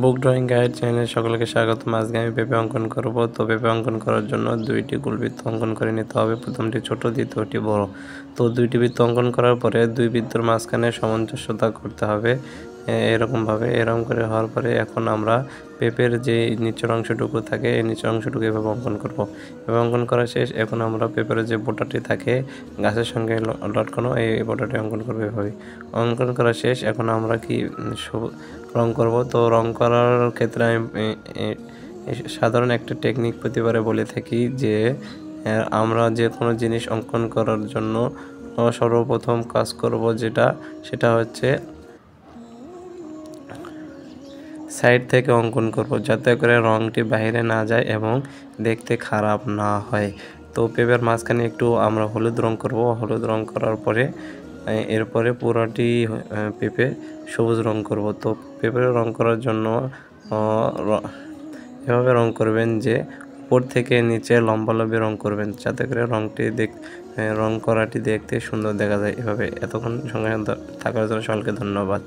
বুক drawing guide চ্যানেলে সকলকে স্বাগতম। আজকে আমি পেঁপে অঙ্কন করব। তো পেঁপে অঙ্কন করার জন্য দুইটি গোলবৃত্ত অঙ্কন করে নিতে হবে। প্রথমটি ছোট, দ্বিতীয়টি বড়। তো দুইটি বৃত্ত অঙ্কন করার পরে দুই বৃত্তের মাঝখানে সামঞ্জস্যতা করতে হবে এরকমভাবে। এরকম করে হওয়ার পরে এখন আমরা পেঁপের যে নিচের অংশটুকু থাকে এই নিচের অংশটুকু এভাবে অঙ্কন করব। এভাবে অঙ্কন করা শেষ। এখন আমরা পেঁপের যে বোটাটি থাকে গাছের সঙ্গে লটকানো এই বোটাটি অঙ্কন করবো। এভাবে অঙ্কন করা শেষ। এখন আমরা কি রং করব। তো রং করার ক্ষেত্রে আমি সাধারণ একটা টেকনিক প্রতিবারে বলে থাকি যে আমরা যে কোনো জিনিস অঙ্কন করার জন্য সর্বপ্রথম কাজ করব সেটা হচ্ছে সাইড থেকে অঙ্কন করব, যাতে করে রংটি বাইরে না যায় এবং দেখতে খারাপ না হয়। তো পেঁপের মাঝখানে একটু আমরা হলুদ রং করব। হলুদ রং করার পরে এরপরে পুরোটি পেঁপে সবুজ রং করব। তো পেঁপে রং করার জন্য এভাবে রং করবেন যে উপর থেকে নিচে লম্বালম্বি রং করবেন, যাতে করে রং করাটি দেখতে সুন্দর দেখা যায়। এভাবে এতক্ষণ সঙ্গে থাকার জন্য সকলকে ধন্যবাদ।